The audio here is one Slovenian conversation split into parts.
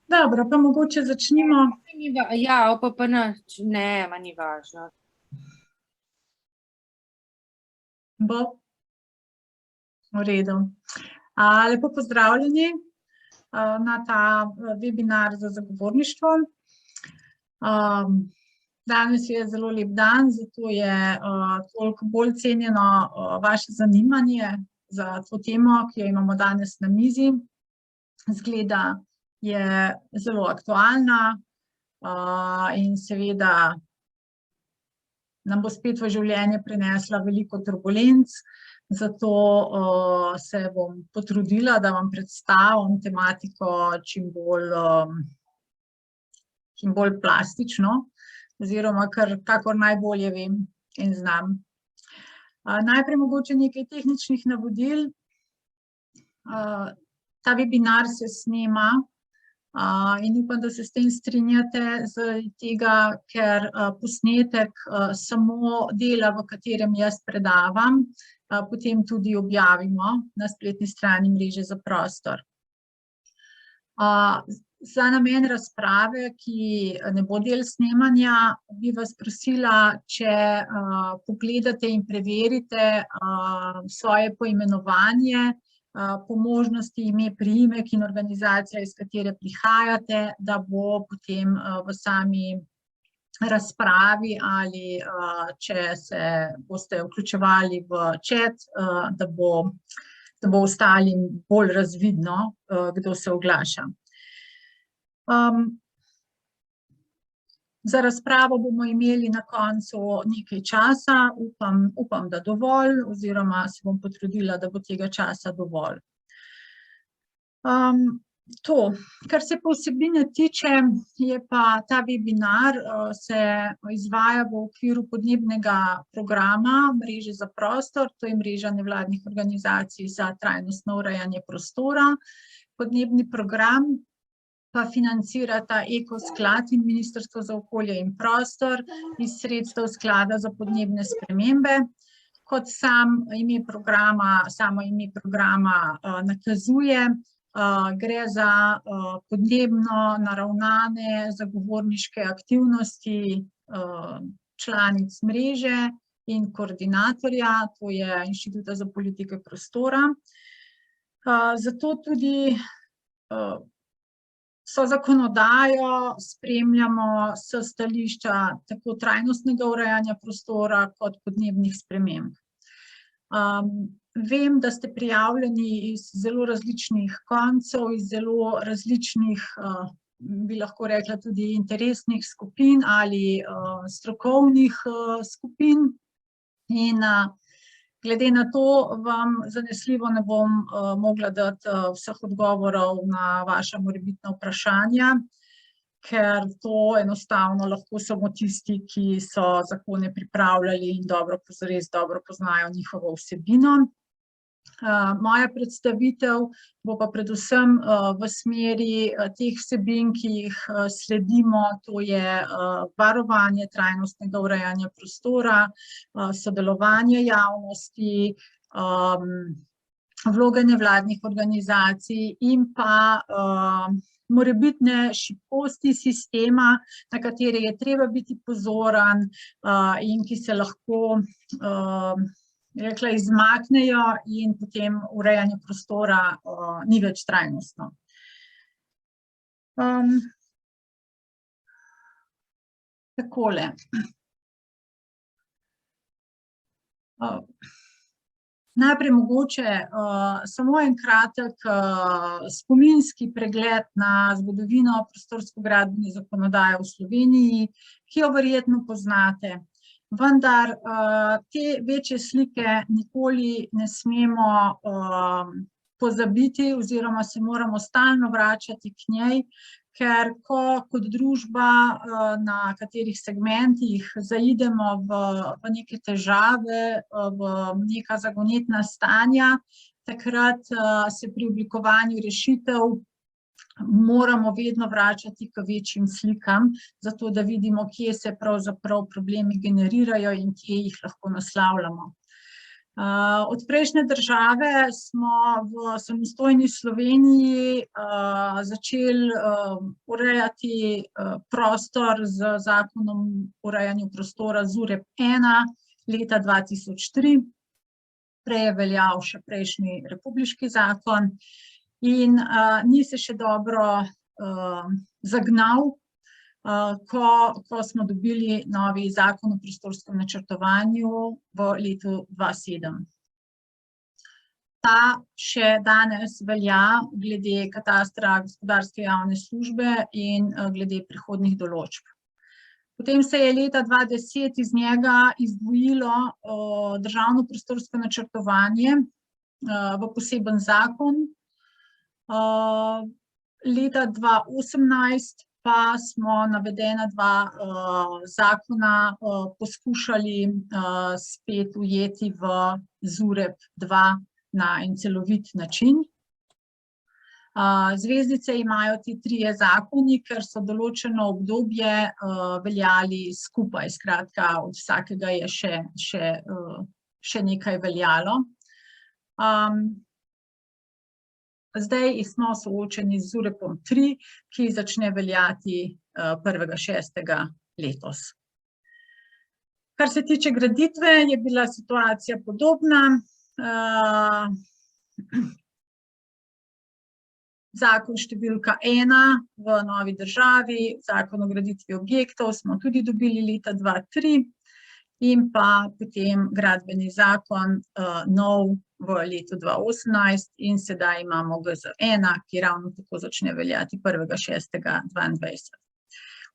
Dobro, pa mogoče začnimo. Ja, OPPN, ne, ma ni važno. Bo v redu. Lepo pozdravljeni na ta webinar za zagovorništvo. Danes je zelo lep dan, zato je toliko bolj cenjeno vaše zanimanje za to temo, ki jo imamo danes na mizi. Zgleda je zelo aktualna in seveda nam bo spet v življenje prinesla veliko turbulenc, zato se bom potrudila, da vam predstavim tematiko čim bolj plastično, oziroma kakor najbolje vem in znam. Najprej mogoče nekaj tehničnih navodil. Ta webinar se snema in upam, da se s tem strinjate, zaradi tega, ker posnetek samo dela, v katerem jaz predavam, potem tudi objavimo na spletni strani Mreže za prostor. Za namen razprave, ki ne bo del snemanja, bi vas prosila, če pogledate in preverite svoje poimenovanje, po možnosti ime, priimek in organizacija, iz katere prihajate, da bo potem v sami razpravi ali če se boste vključevali v chat, da bo ostalim bolj razvidno, kdo se oglaša. Za razpravo bomo imeli na koncu nekaj časa, upam, da dovolj, oziroma se bom potrudila, da bo tega časa dovolj. Kar se pa vsebine tiče, je pa ta webinar se izvaja v okviru podnebnega programa Mreže za prostor, to je mreža nevladnih organizacij za trajnostno urejanje prostora. Podnebni program pa financirata Eko sklad in Ministrstvo za okolje in prostor iz sredstev Sklada za podnebne spremembe. Kot samo ime programa nakazuje, gre za podnebno naravnane zagovorniške aktivnosti članic mreže in koordinatorja, to je Inštituta za politike prostora. Zato tudi so zakonodajo spremljamo s stališča tako trajnostnega urejanja prostora kot podnebnih sprememb. Vem, da ste prijavljeni iz zelo različnih koncev, iz zelo različnih, bi lahko rekla, tudi interesnih skupin ali strokovnih skupin. In glede na to vam zanesljivo ne bom mogla dati vseh odgovorov na vaša morebitna vprašanja, ker to enostavno lahko samo tisti, ki so zakone pripravljali in res dobro poznajo njihovo vsebino. Moja predstavitev bo pa predvsem v smeri teh vsebin, ki jih sledimo, to je varovanje trajnostnega urejanja prostora, sodelovanje javnosti, vloga nevladnih organizacij in pa morebitne šibkosti sistema, na katere je treba biti pozoren in ki se lahko izmaknejo in potem urejanje prostora ni več trajnostno. Takole. Najprej mogoče samo en kratek spominski pregled na zgodovino prostorsko-gradbene zakonodaje v Sloveniji, ki jo verjetno poznate. Vendar te večje slike nikoli ne smemo pozabiti oziroma se moramo stalno vračati k njej, ker ko kot družba na katerih segmentih zaidemo v neke težave, v neka zagonetna stanja, takrat se pri oblikovanju rešitev moramo vedno vračati k večjim slikam, zato da vidimo, kje se pravzaprav problemi generirajo in kje jih lahko naslavljamo. Od prejšnje države smo v samostojni Sloveniji začeli urejati prostor z zakonom o urejanju prostora ZUREP-1 leta 2003. Prej je veljal še prejšnji republiški zakon in ni se še dobro zagnal, ko smo dobili novi zakon o prostorskem načrtovanju v letu 2007. Ta še danes velja glede katastra gospodarske javne službe in glede prehodnih določb. Potem se je leta 2010 iz njega izdvojilo državno prostorsko načrtovanje v poseben zakon. Leta 2018 pa smo navedena dva zakona poskušali spet ujeti v ZUREP-2 na en celovit način. Zvezdice imajo ti trije zakoni, ker so določeno obdobje veljali skupaj, skratka od vsakega je še nekaj veljalo. Zdaj smo soočeni z ZUREP-3, ki začne veljati 1.6. letos. Kar se tiče graditve, je bila situacija podobna. Zakon številka 1 v novi državi, zakon o graditvi objektov smo tudi dobili leta 2003 in pa potem gradbeni zakon nov v letu 2018 in sedaj imamo GZ-1, ki ravno tako začne veljati 1.6.2022.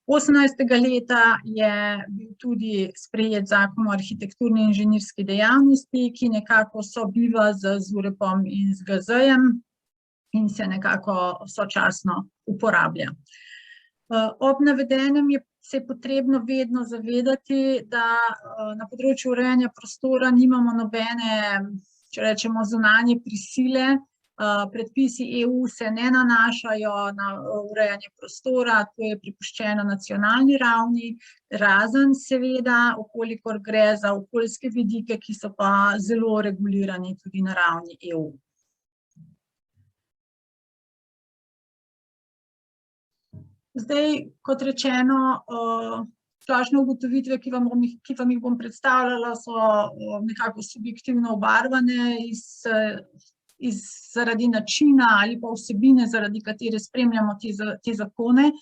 18. leta je bil tudi sprejet zakon o arhitekturni in inženirski dejavnosti, ki nekako sobiva z ZUREP-om in z GZ-jem in se nekako sočasno uporablja. Ob navedenem se je potrebno vedno zavedati, da na področju urejanja prostora nimamo nobene, če rečemo, zunanje prisile. Predpisi EU se ne nanašajo na urejanje prostora, to je prepuščeno nacionalni ravni, razen seveda, kolikor gre za okoljske vidike, ki so pa zelo regulirani tudi na ravni EU. Zdaj, kot rečeno, splošne ugotovitve, ki vam jih bom predstavljala, so nekako subjektivno obarvane zaradi načina ali pa vsebine, zaradi katere spremljamo te zakone.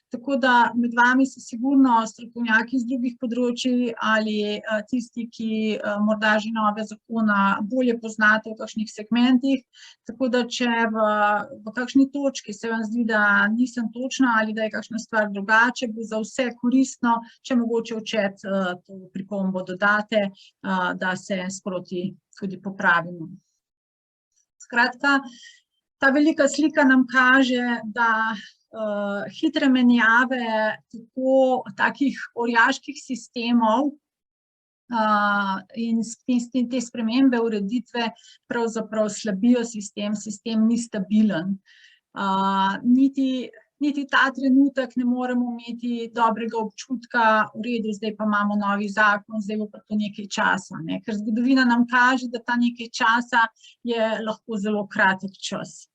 Tako da med vami so sigurno strokovnjaki iz drugih področij ali tisti, ki morda že nove zakona bolje poznate v kakšnih segmentih. Tako da, če v kakšni točki se vam zdi, da nisem točna ali da je kakšna stvar drugače, bo za vse koristno, če mogoče v chat to pripombo dodate, da se sproti tudi popravimo. Skratka, ta velika slika nam kaže, da hitre menjave takih orjaških sistemov in te spremembe ureditve pravzaprav slabijo sistem, sistem ni stabilen. Niti ta trenutek ne moremo imeti dobrega občutka, v redu, zdaj pa imamo novi zakon, zdaj bo pa to nekaj časa, ker zgodovina nam kaže, da ta nekaj časa je lahko zelo kratek čas.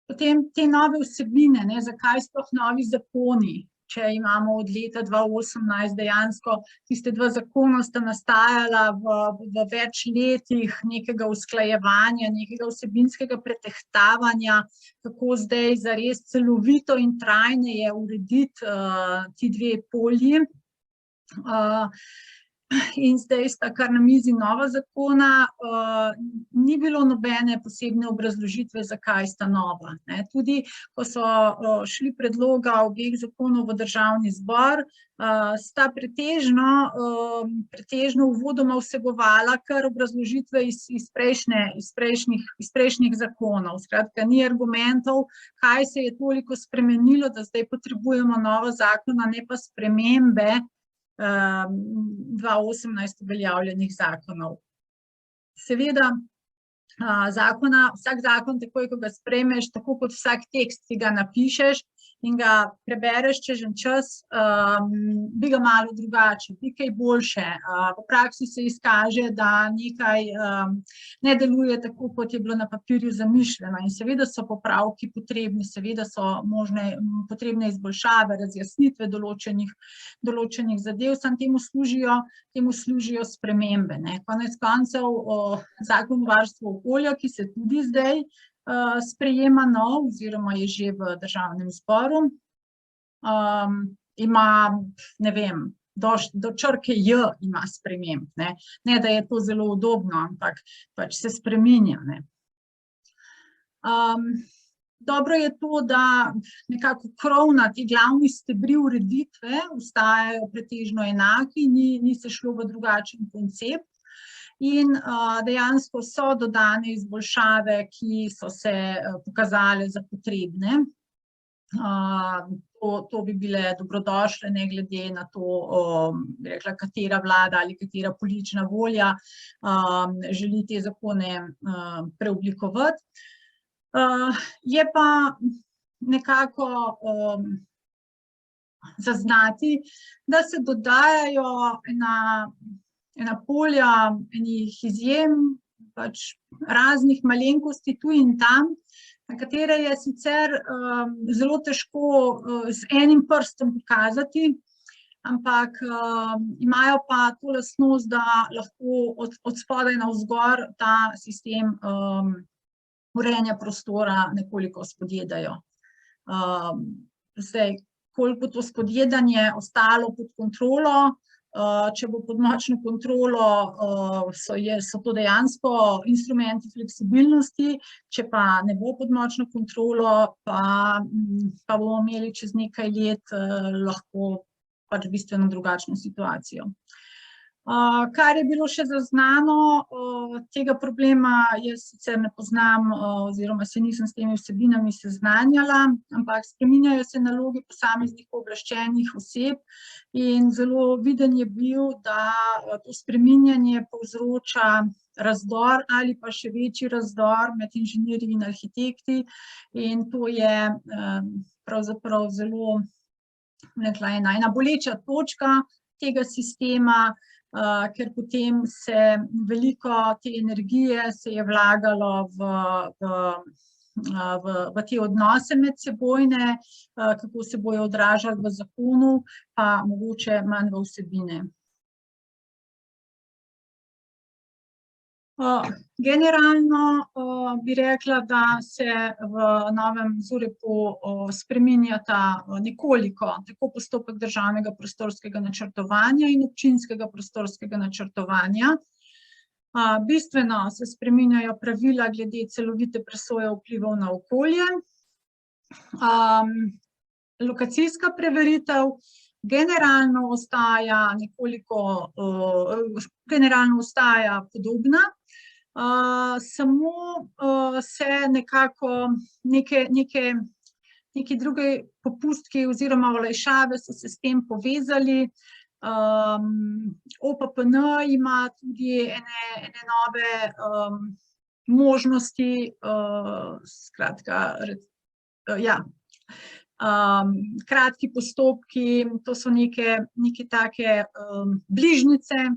Potem te nove vsebine, zakaj sploh novi zakoni, če imamo od leta 2018 dejansko tiste dva zakona sta nastajala v več letih nekega usklajevanja, nekega vsebinskega pretehtavanja, kako zdaj zares celovito in trajneje urediti ti dve polji. In zdaj sta kar na mizi nova zakona, ni bilo nobene posebne obrazložitve, zakaj sta nova. Tudi, ko so šli predloga obeh zakonov v državni zbor, sta pretežno uvodoma vsebovala kar obrazložitve iz prejšnjih zakonov. Skratka, ni argumentov, kaj se je toliko spremenilo, da zdaj potrebujemo nova zakona, ne pa spremembe 2018 uveljavljenih zakonov. Seveda, vsak zakon, takoj, ko ga sprejmeš, tako kot vsak tekst, ki ga napišeš, in ga prebereš čez en čas, bi ga malo drugače, bi kaj boljše. V praksi se izkaže, da nekaj ne deluje tako, kot je bilo na papirju zamišljeno, in seveda so popravki potrebni, seveda so možne potrebne izboljšave, razjasnitve določenih zadev, samo temu služijo spremembe, ne. Konec koncev Zakon o varstvu okolja, ki se tudi zdaj sprejema nov oziroma je že v Državnem zboru, ima, ne vem, do črke J ima sprememb, ne. Ne, da je to zelo udobno, ampak pač se spreminja, ne. Dobro je to, da nekako krovna, ti glavni stebri ureditve ostajajo pretežno enaki, ni se šlo v drugačen koncept. In dejansko so dodane izboljšave, ki so se pokazale za potrebne. To bi bile dobrodošle, ne glede na to, bi rekla, katera vlada ali katera politična volja želi te zakone preoblikovati. Je pa nekako zaznati, da se dodajajo ena polja, enih izjem, pač raznih malenkosti tu in tam, na katere je sicer zelo težko z enim prstom pokazati, ampak imajo pa to lastnost, da lahko od spodaj navzgor ta sistem urejanja prostora nekoliko spodjedajo. Zdaj, koliko to spodjedanje ostalo pod kontrolo, če bo pod močno kontrolo, so to dejansko instrumenti fleksibilnosti, če pa ne bo pod močno kontrolo, pa bomo imeli čez nekaj let lahko pač bistveno drugačno situacijo. Kar je bilo še zaznano, tega problema jaz sicer ne poznam oziroma se nisem s temi vsebinami seznanjala, ampak spreminjajo se naloge posameznih pooblaščenih oseb in zelo viden je bil, da to spreminjanje povzroča razdor ali pa še večji razdor med inženirji in arhitekti, in to je pravzaprav zelo, rekla, ena boleča točka tega sistema, ker potem se veliko te energije se je vlagalo v te odnose medsebojne, kako se bojo odražali v zakonu, pa mogoče manj v vsebine. Generalno bi rekla, da se v novem ZUreP-u spreminjata nekoliko tako postopek državnega prostorskega načrtovanja in občinskega prostorskega načrtovanja. Bistveno se spreminjajo pravila glede celovite presoje vplivov na okolje. Lokacijska preveritev generalno ostaja podobna, samo se nekako neki drugi popustki oziroma olajšave so se s tem povezali. OPPN ima tudi ene nove možnosti, skratka, ja, kratki postopki, to so neke take bližnjice,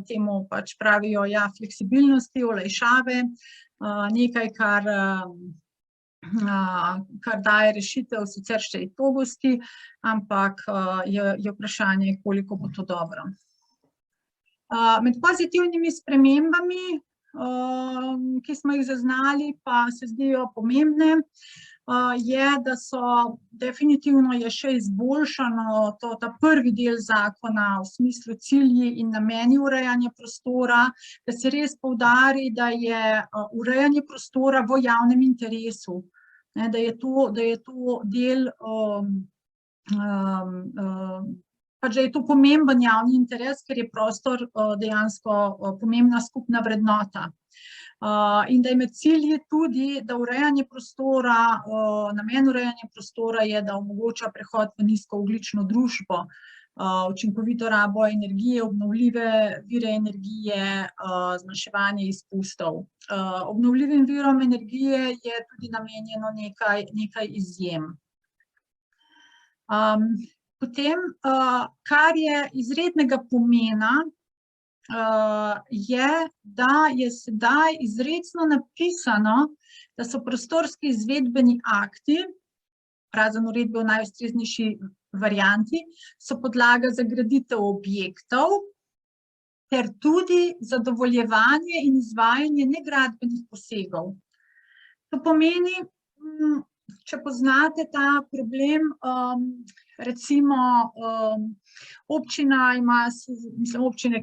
temu pač pravijo, ja, fleksibilnosti, olajšave, nekaj, kar daje rešitev sicer še togosti, ampak je vprašanje, koliko bo to dobro. Med pozitivnimi spremembami, ki smo jih zaznali, pa se zdijo pomembne, je, da definitivno je še izboljšano ta prvi del zakona v smislu cilji in nameni urejanja prostora, da se res poudari, da je urejanje prostora v javnem interesu, da je to del, pač da je to pomemben javni interes, ker je prostor dejansko pomembna skupna vrednota. In da je med cilji tudi, da urejanje prostora, namen urejanja prostora je, da omogoča prehod v nizkoogljično družbo, učinkovito rabo energije, obnovljive vire energije, zmanjševanje izpustov. Obnovljivim virom energije je tudi namenjeno nekaj izjem. Potem, kar je izrednega pomena, je, da je sedaj izrecno napisano, da so prostorski izvedbeni akti, razen uredbe v najustreznejši varianti, so podlaga za graditev objektov ter tudi za dovoljevanje in izvajanje negradbenih posegov. To pomeni, če poznate ta problem, recimo občine,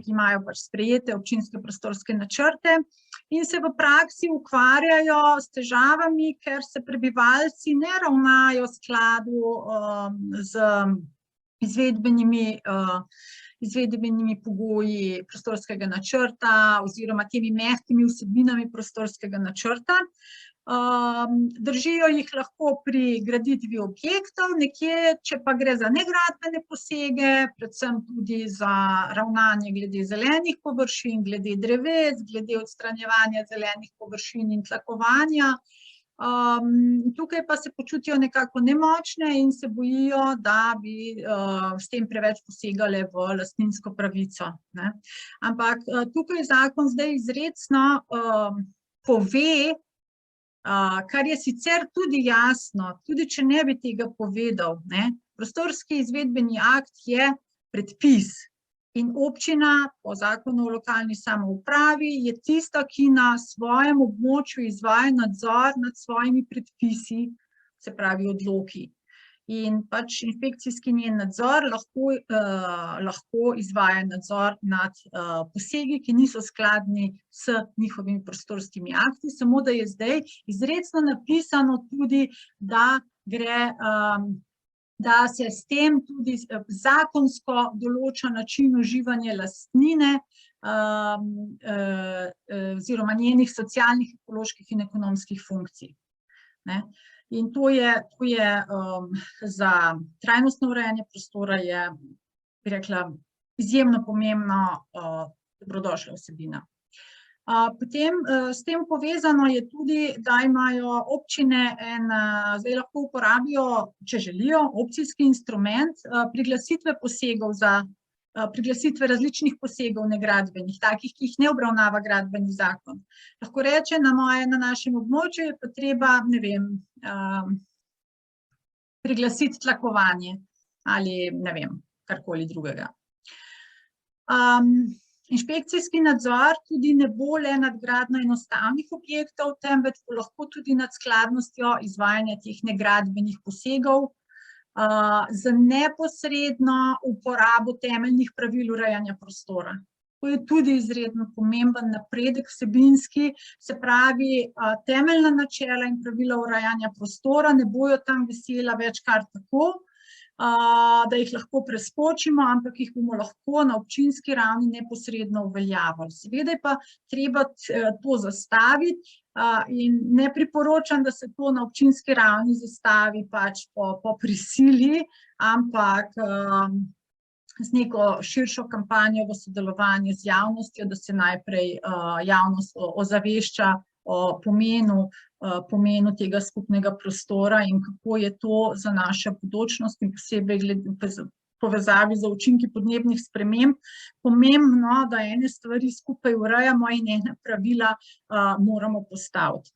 ki imajo pač sprejete občinske prostorske načrte in se v praksi ukvarjajo s težavami, ker se prebivalci ne ravnajo v skladu z izvedbenimi pogoji prostorskega načrta oziroma temi mehkimi vsebinami prostorskega načrta. Držijo jih lahko pri graditvi objektov, nekje, če pa gre za negradbene posege, predvsem tudi za ravnanje glede zelenih površin, glede dreves, glede odstranjevanja zelenih površin in tlakovanja. Tukaj pa se počutijo nekako nemočne in se bojijo, da bi s tem preveč posegale v lastninsko pravico, ne. Ampak tukaj zakon zdaj izrecno pove, kar je sicer tudi jasno, tudi če ne bi tega povedal, ne, prostorski izvedbeni akt je predpis in občina po zakonu o lokalni samoupravi je tista, ki na svojem območju izvaja nadzor nad svojimi predpisi, se pravi odloki. In pač inšpekcijski njen nadzor lahko izvaja nadzor nad posegi, ki niso skladni s njihovimi prostorskimi akti, samo da je zdaj izrecno napisano tudi, da se s tem tudi zakonsko določa način uživanja lastnine oziroma njenih socialnih, ekoloških in ekonomskih funkcij, ne. In to je za trajnostno urejanje prostora je, bi rekla, izjemno pomembno, dobrodošla vsebina. Potem s tem povezano je tudi, da imajo občine zdaj lahko uporabijo, če želijo, opcijski instrument priglasitve posegov priglasitve različnih posegov negradbenih, takih, ki jih ne obravnava gradbeni zakon. Lahko reče, na našem območju je pa treba, ne vem, priglasiti tlakovanje ali, ne vem, karkoli drugega. Inšpekcijski nadzor tudi ne bo le nad gradnjo enostavnih objektov, temveč bo lahko tudi nad skladnostjo izvajanja teh negradbenih posegov z neposredno uporabo temeljnih pravil urejanja prostora. To je tudi izredno pomemben napredek vsebinski, se pravi, temeljna načela in pravila urejanja prostora ne bojo tam visela več kar tako, da jih lahko preskočimo, ampak jih bomo lahko na občinski ravni neposredno uveljavili. Seveda je pa treba to zastaviti in ne priporočam, da se to na občinski ravni zastavi pač po prisili, ampak z neko širšo kampanjo v sodelovanju z javnostjo, da se najprej javnost ozavešča o pomenu tega skupnega prostora in kako je to za našo bodočnost in posebej v povezavi z učinki podnebnih sprememb pomembno, da ene stvari skupaj urejamo in ena pravila moramo postaviti.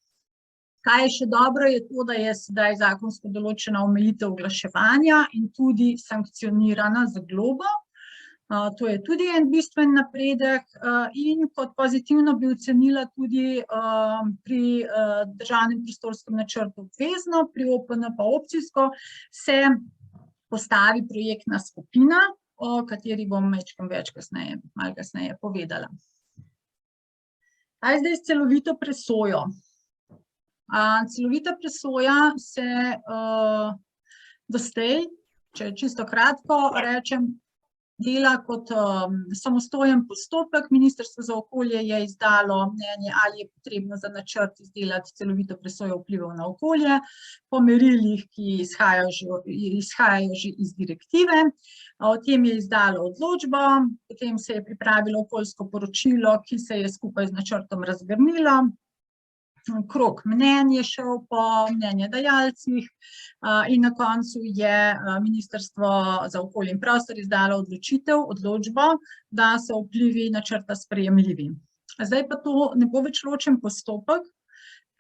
Kaj je še dobro, je to, da je sedaj zakonsko določena omejitev oglaševanja in tudi sankcionirana z globo. To je tudi en bistven napredek in kot pozitivno bi ocenila tudi pri državnem prostorskem načrtu obvezno, pri OPN pa opcijsko se postavi projektna skupina, o kateri bom malo kasneje povedala. Kaj zdaj s celovito presojo? Celovita presoja se doslej, če čisto kratko rečem, dela kot samostojen postopek. Ministrstvo za okolje je izdalo mnenje, ali je potrebno za načrt izdelati celovito presojo vplivov na okolje po merilih, ki izhajajo že iz direktive. O tem je izdalo odločbo, potem se je pripravilo okoljsko poročilo, ki se je skupaj z načrtom razgrnilo. krog mnenj je šel po mnenjedajalcih in na koncu je Ministrstvo za okolje in prostor izdalo odločbo, da so vplivi načrta sprejemljivi. Zdaj pa to ne bo več ločen postopek,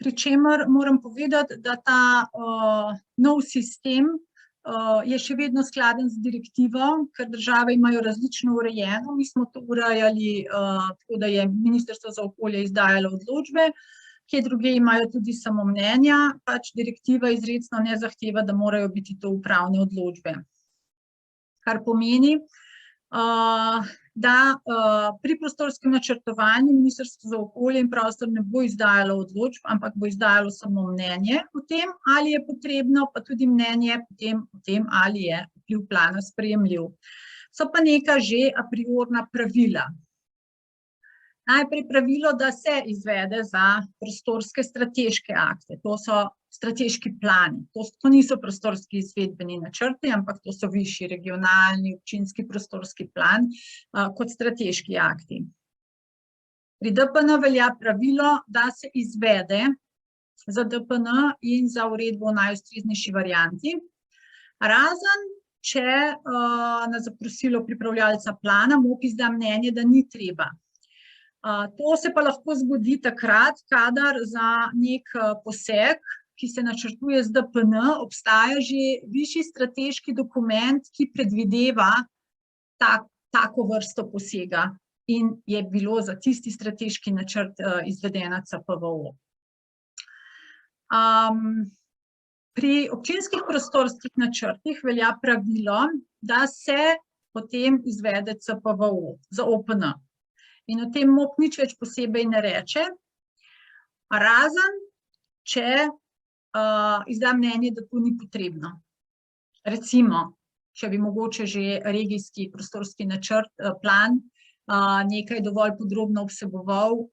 pri čemer moram povedati, da ta nov sistem je še vedno skladen z direktivo, ker države imajo različno urejeno. Mi smo to urejali tako, da je Ministrstvo za okolje izdajalo odločbe, kje druge imajo tudi samo mnenja, pač direktiva izrecno ne zahteva, da morajo biti to upravne odločbe. Kar pomeni, da pri prostorskem načrtovanju Ministrstvo za okolje in prostor ne bo izdajalo odločb, ampak bo izdajalo samo mnenje o tem, ali je potrebno, pa tudi mnenje o tem, ali je vpliv plana sprejemljiv. So pa neka že a priorna pravila. Najprej pravilo, da se izvede za prostorske strateške akte. To so strateški plani. To niso prostorski izvedbeni načrti, ampak to so višji regionalni, občinski prostorski plan kot strateški akti. Pri DPN velja pravilo, da se izvede za DPN in za uredbo v najustreznejši varianti, razen če na zaprosilo pripravljalca plana MOP izda mnenje, da ni treba. To se pa lahko zgodi takrat, kadar za nek poseg, ki se načrtuje z DPN, obstaja že višji strateški dokument, ki predvideva tako vrsto posega in je bilo za tisti strateški načrt izvedena CPVO. Pri občinskih prostorskih načrtih velja pravilo, da se potem izvede CPVO za OPN. In o tem MOP nič več posebej ne reče, razen če izda mnenje, da to ni potrebno. Recimo, če bi mogoče že regijski prostorski načrt, plan, nekaj dovolj podrobno vseboval,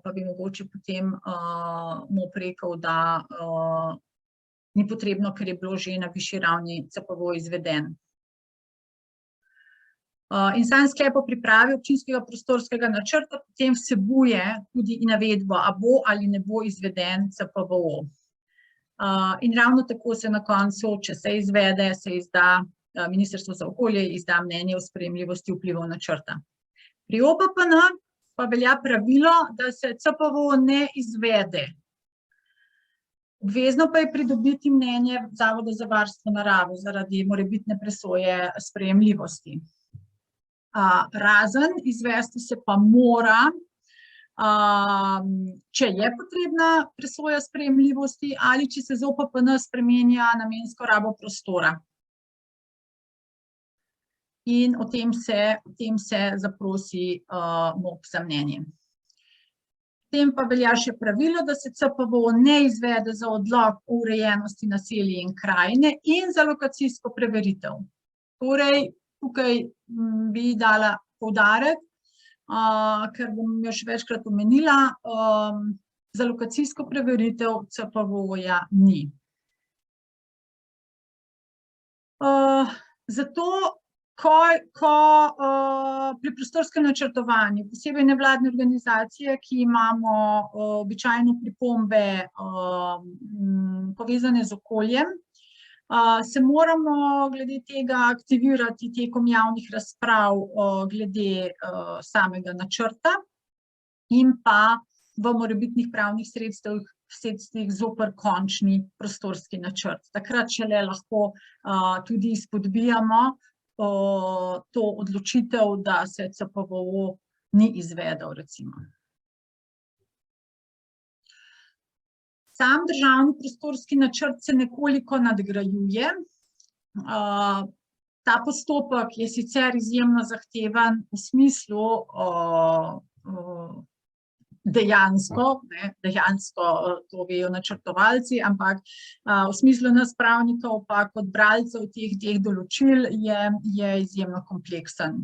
pa bi mogoče potem MOP rekel, da ni potrebno, ker je bilo že na višji ravni CPVO izveden. In sam sklep o pripravi občinskega prostorskega načrta potem vsebuje tudi navedbo, a bo ali ne bo izveden CPVO. In ravno tako se na koncu, če se izvede, se izda, Ministrstvo za okolje izda mnenje o sprejemljivosti vplivov načrta. Pri OPPN pa velja pravilo, da se CPVO ne izvede. Obvezno pa je pridobiti mnenje Zavoda za varstvo narave zaradi morebitne presoje sprejemljivosti. Razen izvesti se pa mora, če je potrebna presoja sprejemljivosti ali če se z OPPN spremenja namensko rabo prostora. In o tem se zaprosi MOP za mnenje. Potem pa velja še pravilo, da se CPVO ne izvede za odlok o urejenosti naselij in krajine in za lokacijsko preveritev. Torej, tukaj bi dala poudarek, ker bom jo še večkrat omenila, za lokacijsko preveritev CPVO-ja ni. Zato, ko pri prostorskem načrtovanju, posebej nevladne organizacije, ki imamo običajno pripombe povezane z okoljem, se moramo glede tega aktivirati tekom javnih razprav glede samega načrta in pa v morebitnih pravnih sredstvih zoper končni prostorski načrt. Takrat šele lahko tudi izpodbijamo to odločitev, da se CPVO ni izvedel, recimo. Sam državni prostorski načrt se nekoliko nadgrajuje. Ta postopek je sicer izjemno zahteven v smislu dejansko, to vejo načrtovalci, ampak v smislu nas pravnikov pa kot bralcev teh določil je izjemno kompleksen.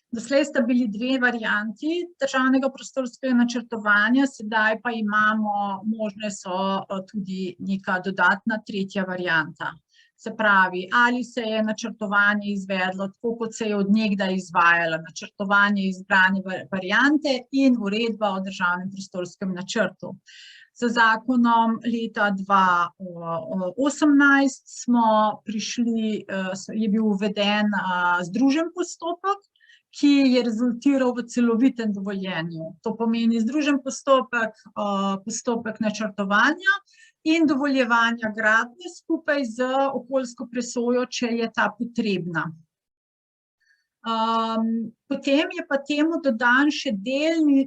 Doslej sta bili dve varianti državnega prostorskega načrtovanja, sedaj pa imamo možne so tudi neka dodatna tretja varianta. Se pravi, ali se je načrtovanje izvedlo tako, kot se je od nekdaj izvajalo, načrtovanje izbrane variante in uredba o državnem prostorskem načrtu. Z zakonom leta 2018 je bil uveden združen postopek, ki je rezultiral v celovitem dovoljenju. To pomeni združen postopek, postopek načrtovanja in dovoljevanja gradnje skupaj z okoljsko presojo, če je ta potrebna. Potem je pa temu dodan še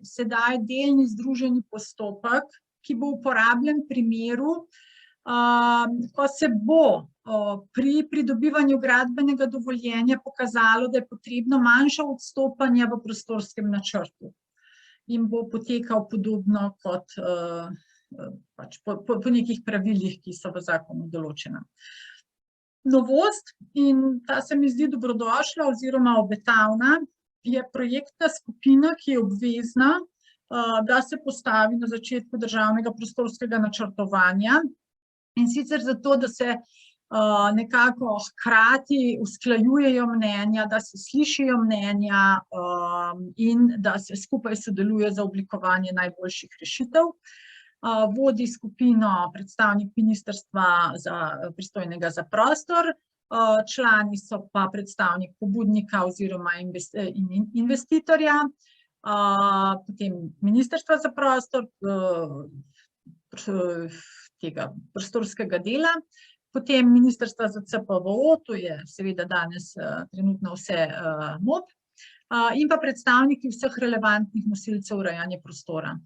sedaj delni združeni postopek, ki bo uporabljen v primeru, ko se bo pri pridobivanju gradbenega dovoljenja pokazalo, da je potrebno manjša odstopanja v prostorskem načrtu in bo potekal podobno kot po nekih pravilih, ki so v zakonu določena. Novost, in ta se mi zdi dobrodošla oziroma obetavna, je projektna skupina, ki je obvezna, da se postavi na začetku državnega prostorskega načrtovanja, in sicer zato, da se nekako hkrati usklajujejo mnenja, da se slišijo mnenja in da se skupaj sodeluje za oblikovanje najboljših rešitev. Vodi skupino predstavnik ministrstva pristojnega za prostor, člani so pa predstavnik pobudnika oziroma investitorja, potem ministrstva za prostor, tega prostorskega dela, potem ministrstva za CPVO, to je seveda danes trenutno vse MOP, in pa predstavniki vseh relevantnih nosilcev urejanja prostora.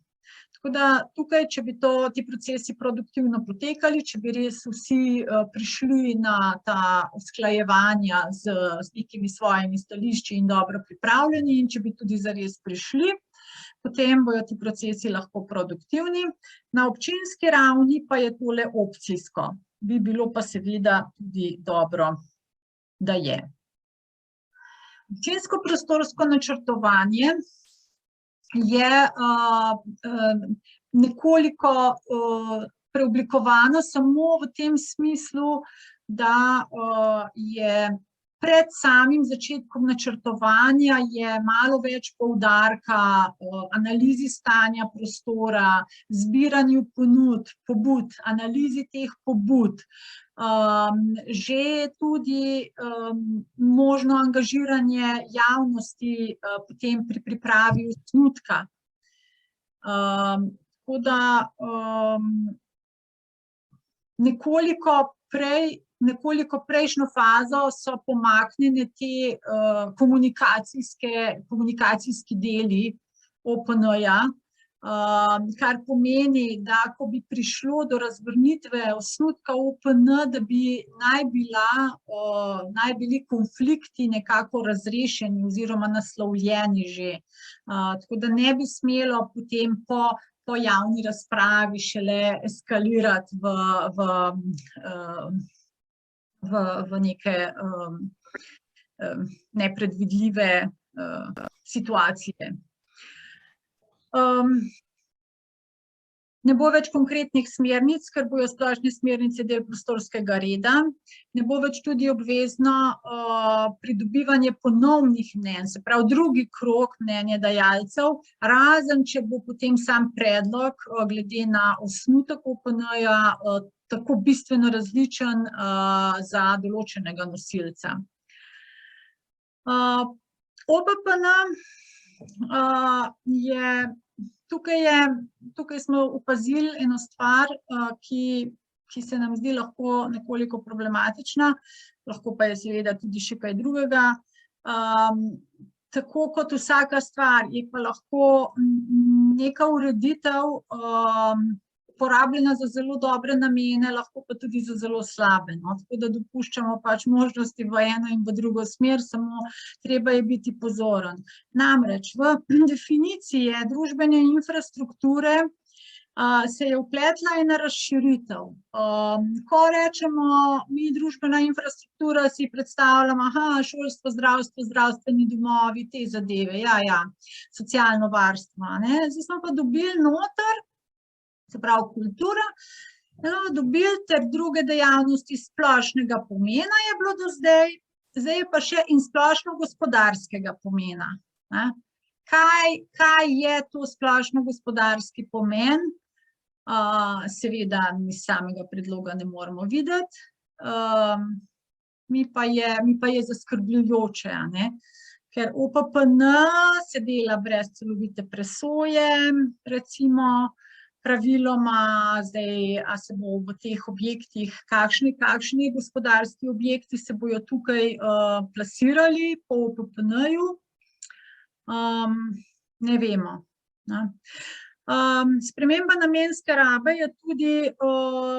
Tako da tukaj, če bi ti procesi produktivno potekali, če bi res vsi prišli na ta usklajevanja z nekimi svojimi stališči in dobro pripravljeni, in če bi tudi zares prišli, potem bojo ti procesi lahko produktivni. Na občinski ravni pa je tole opcijsko. Bi bilo pa seveda tudi dobro, da je. Občinsko prostorsko načrtovanje je nekoliko preoblikovano samo v tem smislu, da je pred samim začetkom načrtovanja je malo več poudarka analizi stanja prostora, zbiranju pobud, analizi teh pobud, že tudi možno angažiranje javnosti potem pri pripravi osnutka. Tako da nekoliko prejšnjo fazo so pomaknjene te komunikacijski deli OPN-ja, kar pomeni, da ko bi prišlo do razvrnitve osnutka OPN, da bi naj bili konflikti nekako razrešeni oziroma naslovljeni že. Tako da ne bi smelo potem po javni razpravi šele eskalirati v neke nepredvidljive situacije. Ne bo več konkretnih smernic, ker bojo splošne smernice del prostorskega reda. Ne bo več tudi obvezno pridobivanje ponovnih mnenj, se pravi drugi krog mnenjedajalcev, razen če bo potem sam predlog glede na osnutek OPN-ja tako bistveno različen za določenega nosilca. OPPN je, tukaj smo opazili eno stvar, ki se nam zdi lahko nekoliko problematična, lahko pa je seveda tudi še kaj drugega. Tako kot vsaka stvar je pa lahko neka ureditev uporabljena za zelo dobre namene, lahko pa tudi za zelo slabe. Tako da dopuščamo pač možnosti v eno in v drugo smer, samo treba je biti pozoren. Namreč v definiciji družbene infrastrukture se je vpletla ena razširitev. Ko rečemo mi družbena infrastruktura, si predstavljamo, šolstvo, zdravstvo, zdravstveni domovi, te zadeve, socialno varstvo. Zdaj smo pa dobili noter, se pravi kultura Dobili ter druge dejavnosti splošnega pomena je bilo do zdaj, zdaj je pa še in splošno gospodarskega pomena. Ne? Kaj je to splošno gospodarski pomen? Seveda mi samega predloga ne moremo videti. Mi pa je zaskrbljujoče, ne? Ker OPPN se dela brez celovite presoje, recimo, praviloma, zdaj, a se bo v teh objektih, kakšni gospodarski objekti se bojo tukaj plasirali po OPPN-ju, ne vemo. Ne? Sprememba namenske rabe je tudi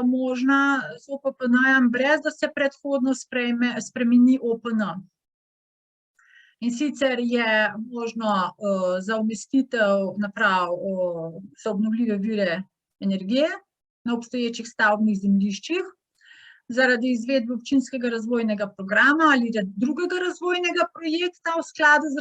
možna z OPPN-jem, brez da se predhodno spremeni OPN. In sicer je možno za umestitev naprav za obnovljive vire energije na obstoječih stavbnih zemljiščih zaradi izvedbe občinskega razvojnega programa ali drugega razvojnega projekta v skladu z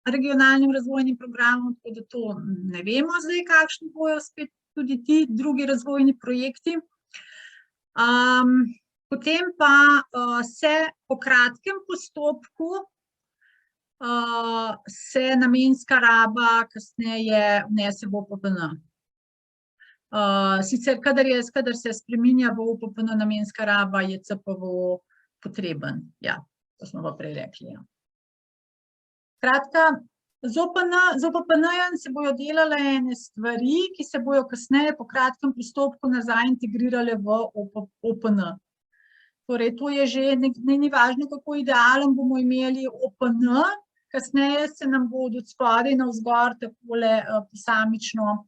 regionalnim razvojnim programom, tako da to ne vemo zdaj, kakšni bojo spet tudi ti drugi razvojni projekti. Potem pa se po kratkem postopku se namenska raba kasneje vnese v OPPN. Sicer, kadar se spreminja v OPPN namenska raba, je CPVO potreben. Ja, to smo pa prej rekli. Ja. Kratka, z OPPN-jem se bojo delale ene stvari, ki se bojo kasneje po kratkem postopku nazaj integrirale v OPN. Torej, to je že, ni važno, kako idealen bomo imeli OPN, kasneje se nam bo od spodaj navzgor takole posamično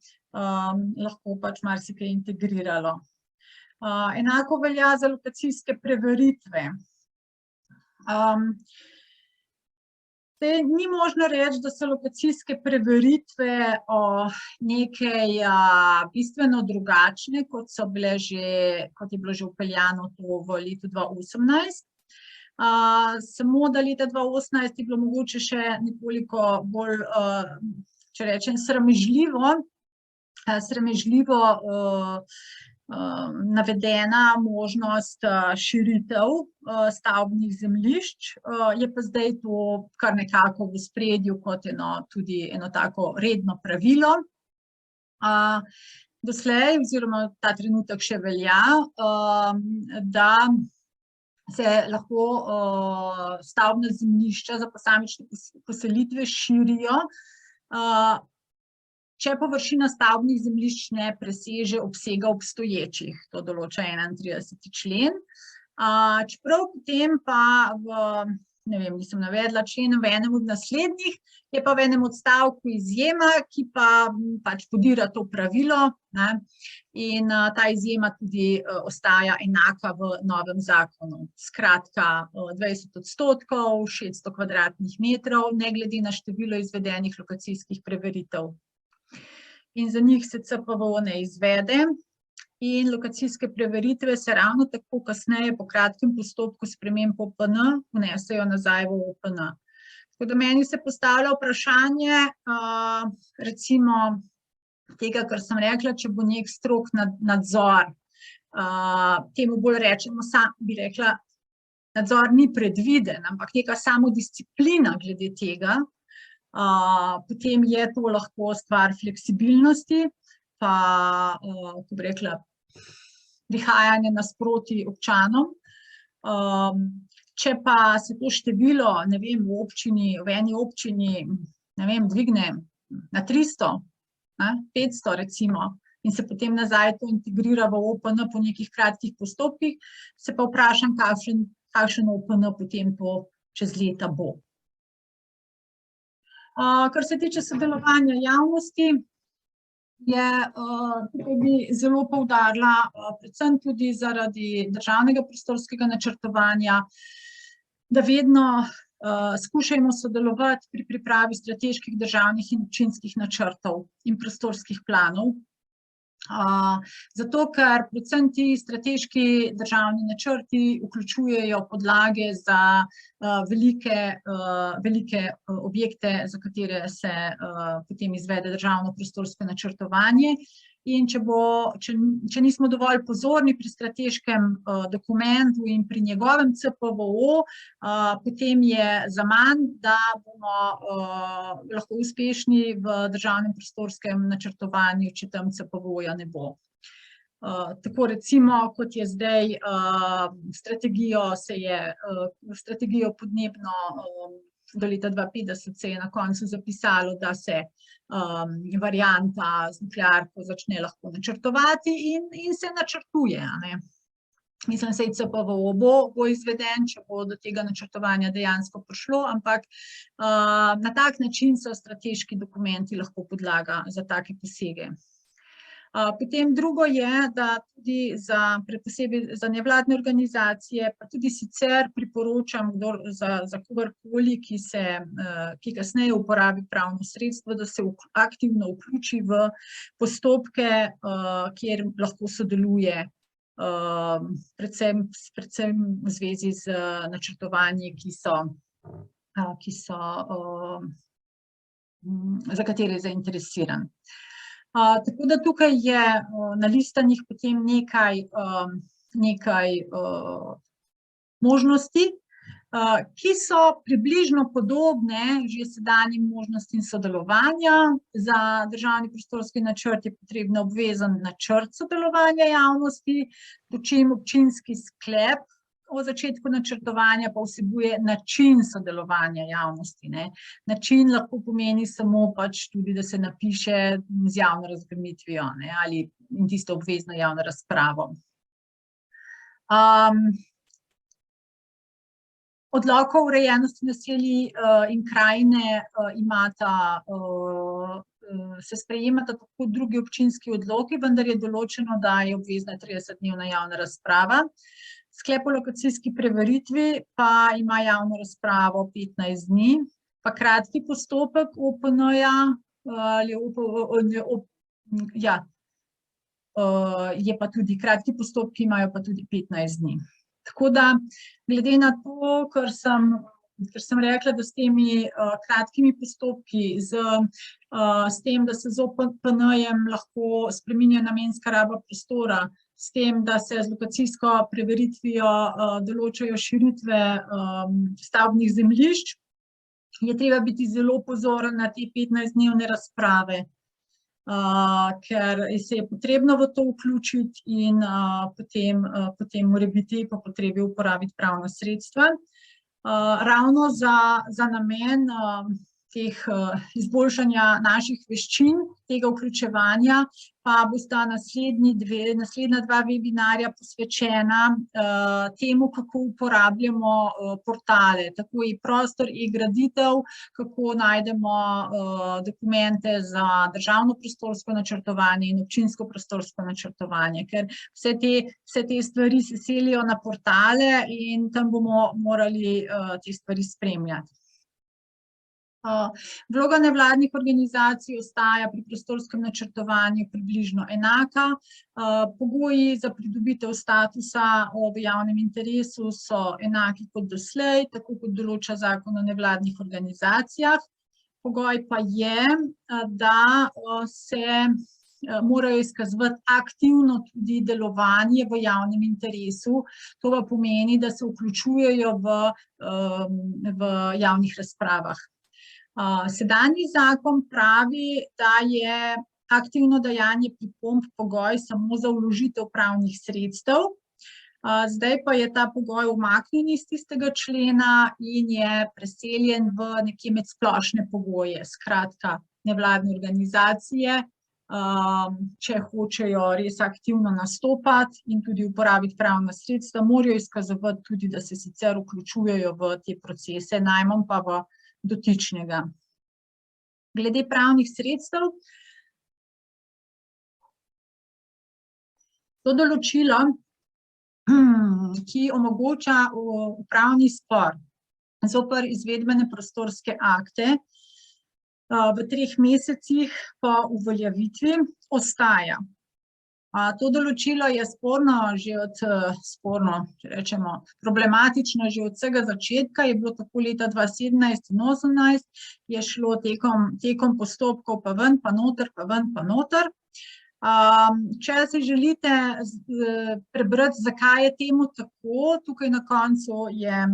lahko pač marsikaj integriralo. Enako velja za lokacijske preveritve. Ni možno reči, da so lokacijske preveritve nekaj bistveno drugačne, kot je bilo že vpeljano to v letu 2018. Samo da leta 2018 je bilo mogoče še nekoliko bolj, če rečem, sramežljivo navedena možnost širitev stavbnih zemljišč, je pa zdaj to kar nekako v ospredju kot tudi eno tako redno pravilo. Doslej, oziroma ta trenutek še velja, da se lahko stavbna zemljišča za posamične poselitve širijo, če površina stavbnih zemljišč ne preseže obsega obstoječih, to določa 31. člen. Čeprav potem pa nisem navedla člena v enem od naslednjih, je pa v enem odstavku izjema, ki pa pač podira to pravilo, ne, in ta izjema tudi ostaja enaka v novem zakonu. Skratka, 20%, 600 kvadratnih metrov, ne glede na število izvedenih lokacijskih preveritev. In za njih se CPVO ne izvede in lokacijske preveritve se ravno tako kasneje po kratkem postopku sprememb OPN vnesejo nazaj v OPN. Tako da meni se postavlja vprašanje, recimo tega, kar sem rekla, če bo nek strog nadzor, temu bolj rečemo, bi rekla, nadzor ni predviden, ampak neka samodisciplina glede tega, potem je to lahko stvar fleksibilnosti, pa, kako bi rekla, prihajanje nasproti občanom. Če pa se to število, ne vem, v eni občini, ne vem, dvigne na 300, 500 recimo, in se potem nazaj to integrira v OPN po nekih kratkih postopkih, se pa vprašam, kakšen OPN potem to čez leta bo. Kar se tiče sodelovanja javnosti, tukaj bi zelo poudarila, predvsem tudi zaradi državnega prostorskega načrtovanja, da vedno skušajmo sodelovati pri pripravi strateških državnih in občinskih načrtov in prostorskih planov. Zato, ker predvsem ti strateški državni načrti vključujejo podlage za velike objekte, za katere se potem izvede državno prostorsko načrtovanje in če nismo dovolj pozorni pri strateškem dokumentu in pri njegovem CPVO, potem je zaman, da bomo lahko uspešni v državnem prostorskem načrtovanju, če tam CPVO-ja ne bo. Tako recimo, kot je zdaj strategijo podnebno do leta 2050 se je na koncu zapisalo, da se varianta z nuklearko začne lahko načrtovati in se načrtuje. Mislim, da CPVO bo izveden, če bo do tega načrtovanja dejansko prišlo, ampak na tak način so strateški dokumenti lahko podlaga za take posege. Potem drugo je, da tudi posebej za nevladne organizacije, pa tudi sicer priporočam za kogarkoli, ki kasneje uporabi pravno sredstvo, da se aktivno vključi v postopke, kjer lahko sodeluje, predvsem v zvezi z načrtovanji, za katere je zainteresiran. Tako da tukaj je nalistanih potem nekaj možnosti, ki so približno podobne že sedanjim možnostim sodelovanja. Za državni prostorski načrt je potrebno obvezen načrt sodelovanja javnosti, dočim občinski sklep o začetku načrtovanja pa vsebuje način sodelovanja javnosti. Način lahko pomeni samo tudi, da se napiše z javno razgrnitvijo ali tisto obvezno javno razpravo. Odlok o urejenosti naselij in krajine se sprejemata tako drugi občinski odloki, vendar je določeno, da je obvezna 30-dnevna javna razprava. Sklep o lokacijski preveritvi pa ima javno razpravo 15 dni, pa kratki postopek OPN-ja je pa tudi kratki postopki, imajo pa tudi 15 dni. Tako da, glede na to, ker sem rekla, da s temi kratkimi postopki, s tem, da se z OPN-jem lahko spreminja namenska raba prostora, s tem, da se z lokacijsko preveritvijo določajo širitve stavbnih zemljišč, je treba biti zelo pozoren na te 15-dnevne razprave, ker se je potrebno v to vključiti in potem mora biti po potrebi uporabiti pravna sredstva. Ravno za namen teh izboljšanja naših veščin, tega vključevanja, pa bosta naslednja dva webinarja posvečena temu, kako uporabljamo portale, tako e-prostor, e-graditev, kako najdemo dokumente za državno prostorsko načrtovanje in občinsko prostorsko načrtovanje, ker vse te stvari se selijo na portale in tam bomo morali te stvari spremljati. Vloga nevladnih organizacij ostaja pri prostorskem načrtovanju približno enaka. Pogoji za pridobitev statusa v javnem interesu so enaki kot doslej, tako kot določa Zakon o nevladnih organizacijah. Pogoj pa je, da se morajo izkazovati aktivno tudi delovanje v javnem interesu. To pa pomeni, da se vključujejo v javnih razpravah. Sedanji zakon pravi, da je aktivno dajanje pripomb pogoj samo za vložitev pravnih sredstev. Zdaj pa je ta pogoj umaknjen iz tistega člena in je preseljen v nekje med splošne pogoje. Skratka, nevladne organizacije, če hočejo res aktivno nastopati in tudi uporabiti pravna sredstva, morajo izkazovati tudi, da se sicer vključujejo v te procese, najmanj pa v dotičnega. Glede pravnih sredstev, to določilo, ki omogoča upravni spor zoper izvedbene prostorske akte v 3 mesecih po uveljavitvi, ostaja. To določilo je problematično že od vsega začetka, je bilo tako leta 2017 in 2018, je šlo tekom postopkov pa ven, pa noter, pa ven, pa noter. Če se želite prebrati, zakaj je temu tako, tukaj na koncu je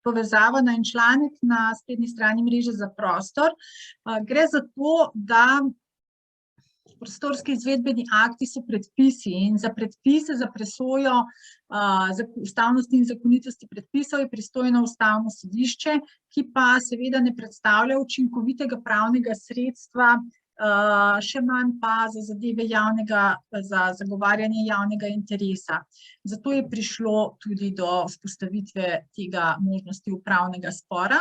povezava na en članek na spletni strani Mreže za prostor. Gre za to, da prostorski izvedbeni akti so predpisi in za predpise, za presojo ustavnosti in zakonitosti predpisov je pristojno Ustavno sodišče, ki pa seveda ne predstavlja učinkovitega pravnega sredstva, še manj pa za zadeve za zagovarjanje javnega interesa. Zato je prišlo tudi do vzpostavitve tega možnosti upravnega spora.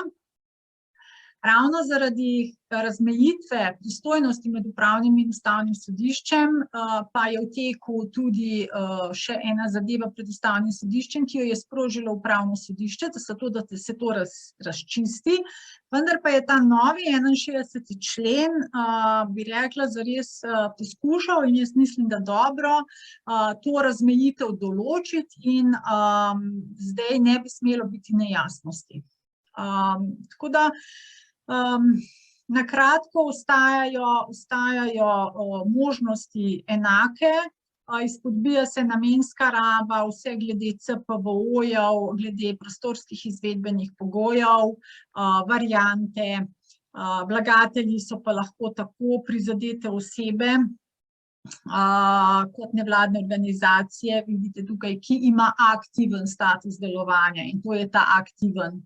Ravno zaradi razmejitve pristojnosti med upravnim in ustavnim sodiščem pa je v teku tudi še ena zadeva pred Ustavnim sodiščem, ki jo je sprožilo Upravno sodišče, zato da se to razčisti. Vendar pa je ta novi 61. člen, bi rekla, zares poskušal in jaz mislim, da dobro to razmejitev določiti in zdaj ne bi smelo biti nejasnosti. Tako da na kratko ostajajo možnosti enake, izpodbija se namenska raba, vse glede CPVO-jev, glede prostorskih izvedbenih pogojev, variante, vlagatelji so pa lahko tako prizadete osebe, kot nevladne organizacije, vidite tukaj, ki ima aktiven status delovanja in to je ta aktiven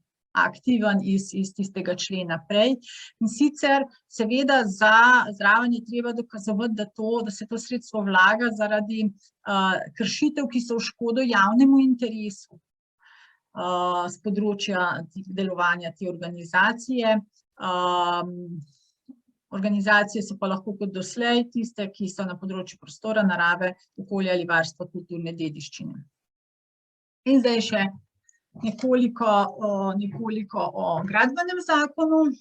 iz tistega člena prej. In sicer seveda zraven je treba dokazovati, da se to sredstvo vlaga zaradi kršitev, ki so v škodo javnemu interesu z področja delovanja te organizacije. Organizacije so pa lahko kot doslej tiste, ki so na področju prostora, narave, okolja ali varstva kulturne dediščine. In zdaj še nekoliko o gradbenem zakonu.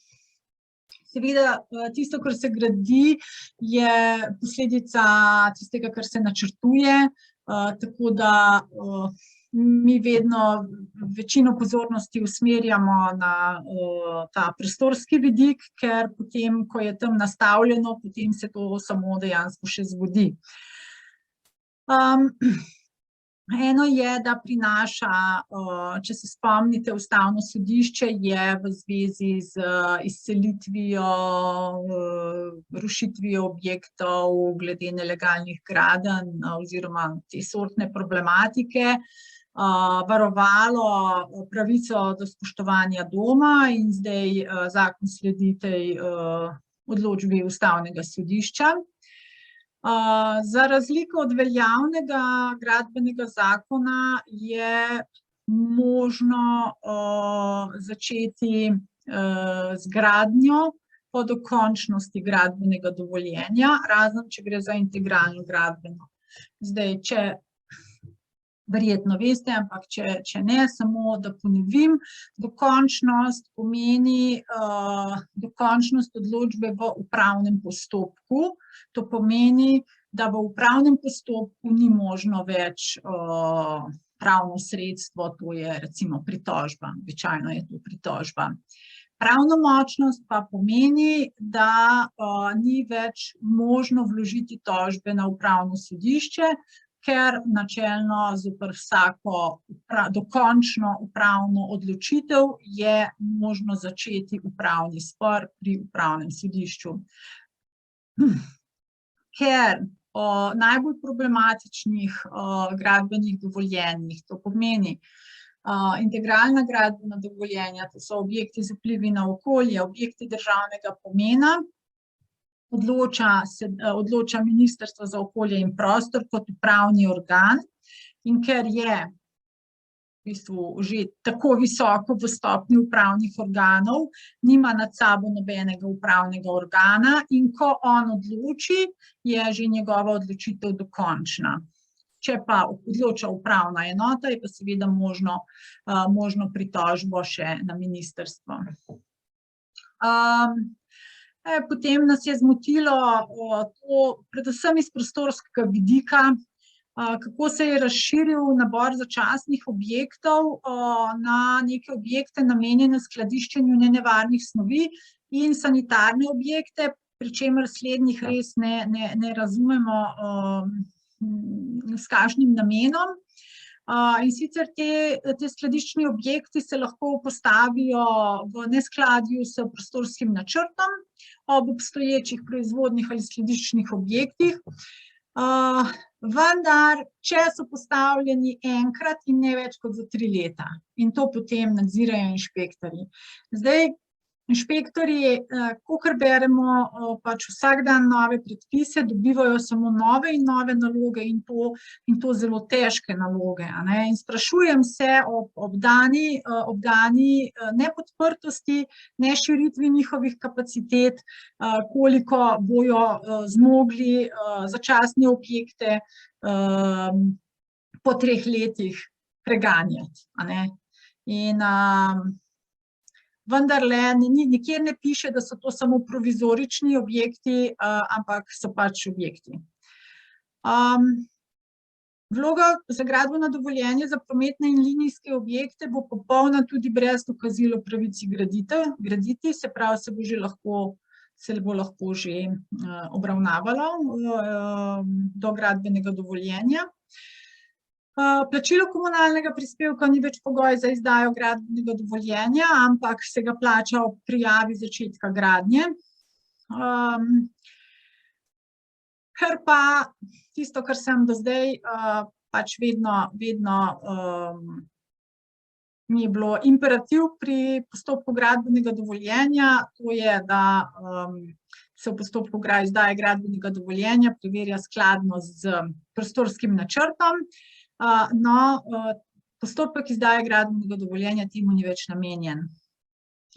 Seveda, tisto, kar se gradi, je posledica tistega, kar se načrtuje, tako da mi vedno večino pozornosti usmerjamo na ta prostorski vidik, ker potem, ko je tam nastavljeno, potem se to samo dejansko še zgodi. Eno je, da prinaša, če se spomnite, Ustavno sodišče je v zvezi z izselitvijo, rušitvijo objektov glede nelegalnih gradenj oziroma te sortne problematike varovalo pravico do spoštovanja doma in zdaj zakon sledi tej odločbi Ustavnega sodišča. Za razliko od veljavnega gradbenega zakona je možno začeti z gradnjo po dokončnosti gradbenega dovoljenja, razen če gre za integralno gradbeno. Zdaj, verjetno veste, ampak če ne, samo da ponovim, dokončnost pomeni dokončnost odločbe v upravnem postopku. To pomeni, da v upravnem postopku ni možno več pravno sredstvo, to je recimo pritožba, običajno je to pritožba. Pravnomočnost pa pomeni, da ni več možno vložiti tožbe na Upravno sodišče, ker načelno zoper vsako dokončno upravno odločitev je možno začeti upravni spor pri Upravnem sodišču. Ker o najbolj problematičnih gradbenih dovoljenjih, to pomeni integralna gradbena dovoljenja, to so objekti z vplivi na okolje, objekti državnega pomena, odloča Ministrstvo za okolje in prostor kot upravni organ in ker je v bistvu že tako visoko v stopnji upravnih organov, nima nad sabo nobenega upravnega organa in ko on odloči, je že njegova odločitev dokončna. Če pa odloča upravna enota, je pa seveda možno pritožbo še na ministrstvo. Potem nas je zmotilo to, predvsem iz prostorskega vidika, kako se je razširil nabor začasnih objektov na neke objekte namenjene skladiščenju nenevarnih snovi in sanitarne objekte, pri čemer slednjih res ne razumemo, s kakšnim namenom. In sicer te skladiščni objekti se lahko postavijo v neskladju s prostorskim načrtom ob obstoječih proizvodnih ali skladiščnih objektih. Vendar, če so postavljeni enkrat in ne več kot za 3 leta. In to potem nadzirajo inšpektorji. Zdaj, inšpektorji, kakor beremo, pač vsak dan nove predpise, dobivajo samo nove in nove naloge in to zelo težke naloge, a ne. In sprašujem se ob dani nepodprtosti, neširitvi njihovih kapacitet, koliko bojo zmogli začasne objekte po 3 letih preganjati, a ne. In vendarle nikjer ne piše, da so to samo provizorični objekti, ampak so pač objekti. Vloga za gradbeno dovoljenje za prometne in linijske objekte bo popolna tudi brez dokazil o pravici graditi, se pravi, se bo lahko že obravnavalo do gradbenega dovoljenja. Plačilo komunalnega prispevka ni več pogoj za izdajo gradbenega dovoljenja, ampak se ga plača ob prijavi začetka gradnje. Ker pa tisto, kar sem do zdaj pač vedno mi je bilo imperativ pri postopku gradbenega dovoljenja, to je, da se v postopku izdaje gradbenega dovoljenja preverja skladnost z prostorskim načrtom. No, postopek izdaje gradbenega dovoljenja temu ni več namenjen.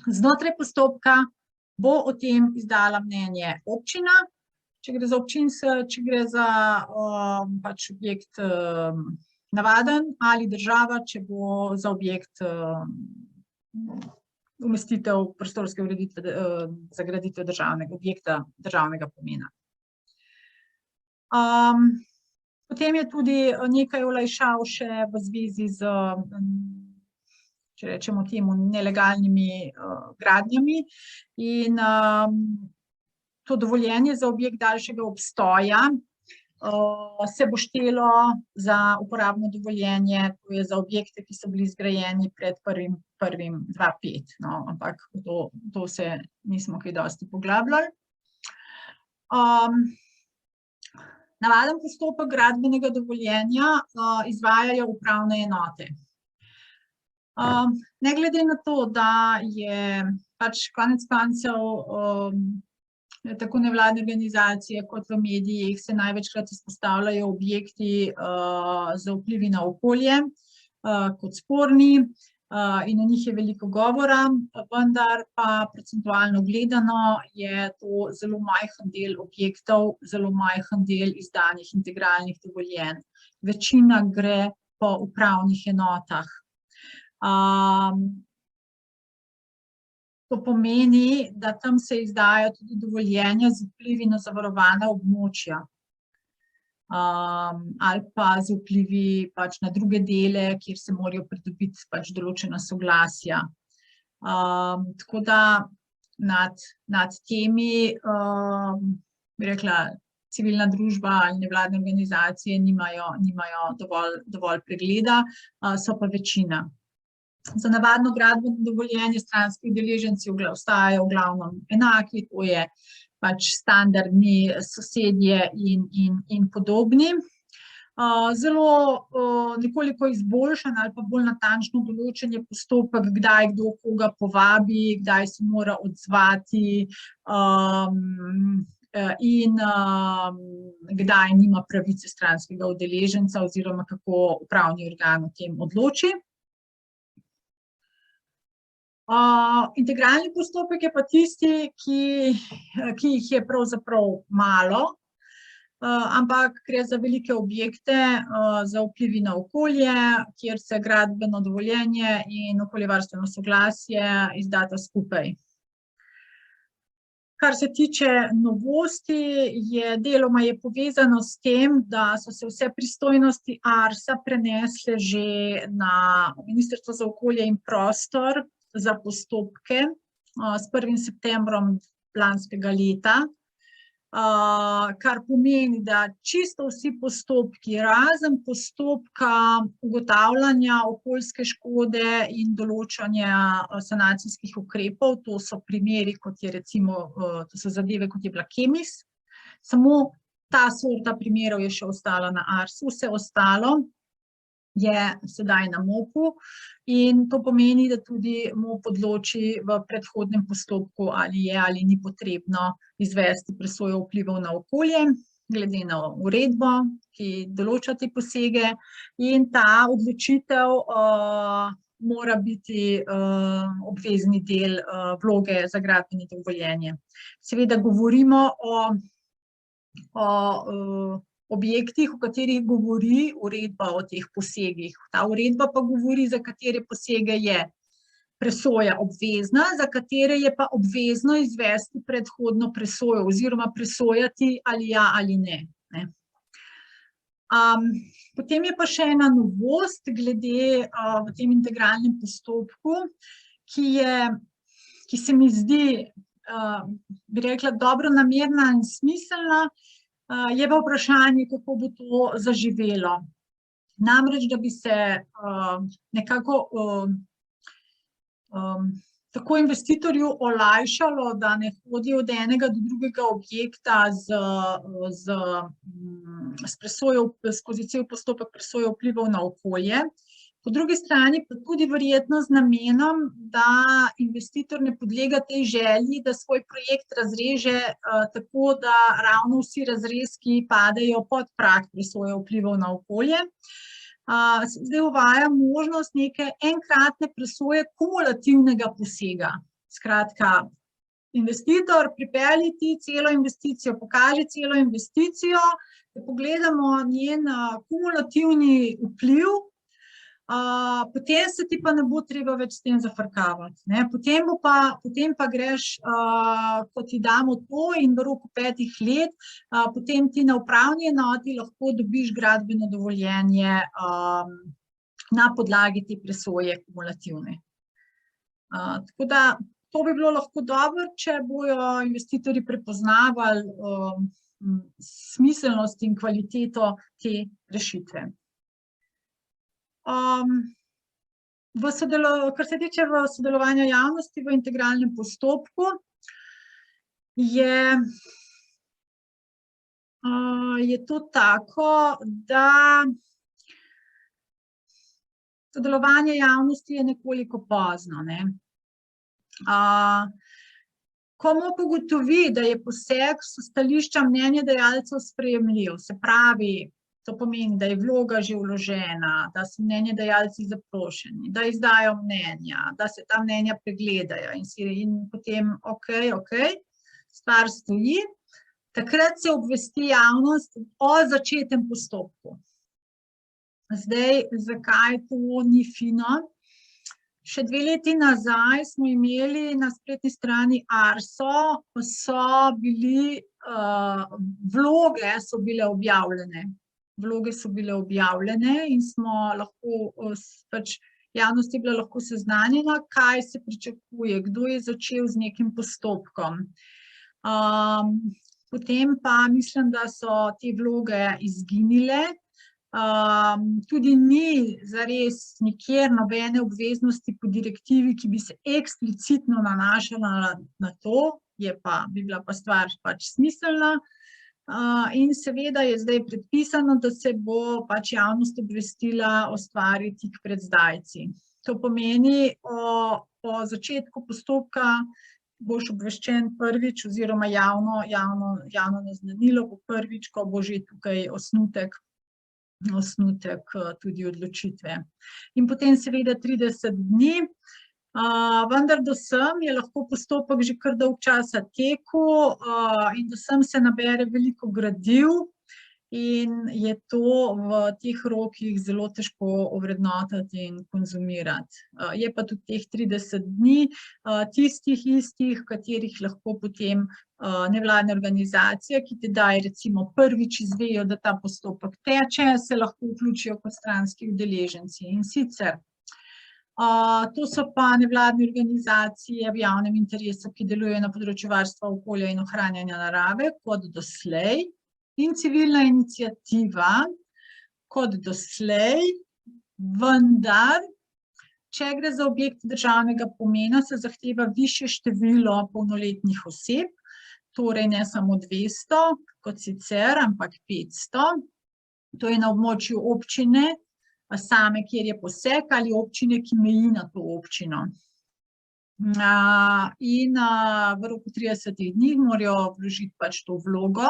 Znotraj postopka bo o tem izdala mnenje občina, če gre za pač objekt navaden, ali država, če bo za objekt umestitev prostorske ureditve za graditev objekta državnega pomena. Potem je tudi nekaj olajšav še v zvezi z, če rečemo temu, nelegalnimi gradnjami. In to dovoljenje za objekt daljšega obstoja se bo štelo za uporabno dovoljenje, to je za objekte, ki so bili zgrajeni pred 1.1.2005. No, ampak to se nismo kaj dosti poglabljali. Navaden postopek gradbenega dovoljenja izvajajo upravne enote. Ne glede na to, da je pač konec koncev tako nevladne organizacije kot v medijih se največkrat izpostavljajo objekti z vplivi na okolje kot sporni in o njih je veliko govora, vendar pa procentualno gledano je to zelo majhen del objektov, zelo majhen del izdanih integralnih dovoljenj. Večina gre po upravnih enotah. To pomeni, da tam se izdajo tudi dovoljenja z vplivi na zavarovana območja. Ali pa z vplivi pač na druge dele, kjer se morajo pridobiti pač določena soglasja. Tako da nad temi, bi rekla, civilna družba ali nevladne organizacije nimajo dovolj pregleda, so pa večina. Za navadno gradbeno dovoljenje stranski udeleženci ostajajo v glavnem enaki, to je pač standardni sosedje in podobni. Zelo nekoliko izboljšan ali pa bolj natančno določen je postopek, kdaj kdo koga povabi, kdaj se mora odzvati in kdaj nima pravice stranskega udeleženca oziroma kako upravni organ o tem odloči. Integralni postopek je pa tisti, ki jih je pravzaprav malo, ampak gre za velike objekte za vplivi na okolje, kjer se gradbeno dovoljenje in okoljevarstveno soglasje izdata skupaj. Kar se tiče novosti, deloma je povezano s tem, da so se vse pristojnosti ARSA prenesle že na Ministrstvo za okolje in prostor za postopke s 1. septembrom lanskega leta. kar pomeni, da čisto vsi postopki, razen postopka ugotavljanja okoljske škode in določanja sanacijskih ukrepov, to so primeri, kot je recimo, to so zadeve, kot je bila Kemis, samo ta sorta primerov je še ostala na ARS-u, vse ostalo je sedaj na MOP-u in to pomeni, da tudi MOP odloči v predhodnem postopku, ali je ali ni potrebno izvesti presojo vplivov na okolje, glede na uredbo, ki določa te posege, in ta odločitev mora biti obvezni del vloge za gradbeno dovoljenje. Seveda govorimo o objektih, o katerih govori uredba o teh posegih. Ta uredba pa govori, za katere posege je presoja obvezna, za katere je pa obvezno izvesti predhodno presojo oziroma presojati ali ja ali ne. Potem je pa še ena novost glede v tem integralnem postopku, ki se mi zdi, bi rekla, dobronamerna in smiselna, je pa vprašanje, kako bo to zaživelo. Namreč, da bi se nekako tako investitorju olajšalo, da ne hodi od enega do drugega objekta s presojo, skozi cel postopek presoje vplivov na okolje. Po drugi strani pa tudi verjetno z namenom, da investitor ne podlega tej želji, da svoj projekt razreže tako, da ravno vsi razrezki padejo pod prag presoje vplivov na okolje. Zdaj uvaja možnost neke enkratne presoje kumulativnega posega. Skratka, investitor pripelje ti celo investicijo, pokaže celo investicijo, da pogledamo njen kumulativni vpliv, potem se ti pa ne bo treba več s tem zafrkavati. Potem pa greš, ko ti damo to in v roku 5 let, potem ti na upravni enoti lahko dobiš gradbeno dovoljenje na podlagi te presoje kumulativne. Tako da to bi bilo lahko dobro, če bojo investitorji prepoznavali smiselnost in kvaliteto te rešitve. Kar se tiče sodelovanja javnosti v integralnem postopku, je to tako, da sodelovanje javnosti je nekoliko pozno. Ko MOP ugotovi, da je poseg s stališča mnenjedajalcev sprejemljiv, se pravi, to pomeni, da je vloga že vložena, da so mnenjedajalci zaprošeni, da izdajo mnenja, da se ta mnenja pregledajo in potem okej, stvar stoji, takrat se obvesti javnost o začetem postopku. Zdaj, zakaj to ni fino? Še 2 leti nazaj smo imeli na spletni strani ARSO, vloge so bile objavljene. In smo lahko, javnost je bila lahko seznanjena, kaj se pričakuje, kdo je začel z nekim postopkom. Potem pa mislim, da so te vloge izginile. Tudi ni zares nikjer nobene obveznosti po direktivi, ki bi se eksplicitno nanašala na to, bi bila pa stvar smiselna. In seveda je zdaj predpisano, da se bo javnost obvestila o stvari tik pred zdajci. To pomeni, o začetku postopka boš obveščen prvič oziroma javno naznanilo bo prvič, ko bo že tukaj osnutek tudi odločitve. In potem seveda 30 dni, vendar do sem je lahko postopek že kar dolg časa tekel in do sem se nabere veliko gradiv in je to v teh rokih zelo težko ovrednotiti in konzumirati. Je pa tudi teh 30 dni tistih istih, v katerih lahko potem nevladne organizacije, ki tedaj recimo prvič izvejo, da ta postopek teče, se lahko vključijo kot stranski udeleženci. In sicer To so pa nevladne organizacije v javnem interesu, ki delujejo na področju varstva okolja in ohranjanja narave, kot doslej, in civilna iniciativa, kot doslej, vendar, če gre za objekt državnega pomena, se zahteva višje število polnoletnih oseb, torej ne samo 200, kot sicer, ampak 500. To je na območju občine same, kjer je poseg, ali občine, ki meji na to občino. In v roku 30 dni morajo vložiti pač to vlogo.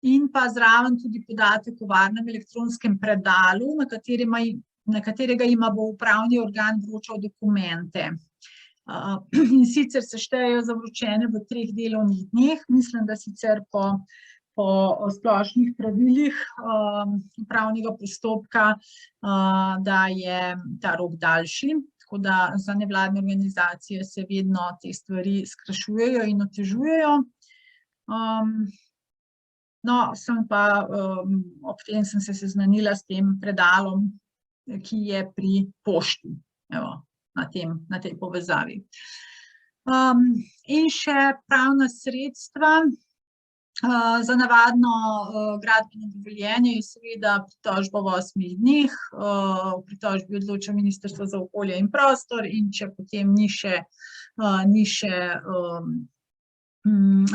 In pa zraven tudi podatek o varnem elektronskem predalu, na katerega jima bo upravni organ vročal dokumente. In sicer se štejejo za vročene v 3 delovnih dneh, mislim, da sicer po splošnih pravilih upravnega postopka, da je ta rok daljši, tako da za nevladne organizacije se vedno te stvari skrajšujejo in otežujejo. No, ob tem sem se seznanila s tem predalom, ki je pri pošti, evo, na tej povezavi. In še pravna sredstva. Za navadno gradbeno dovoljenje je seveda pritožba v 8 dneh, v pritožbi odloča Ministrstvo za okolje in prostor, in če potem ni še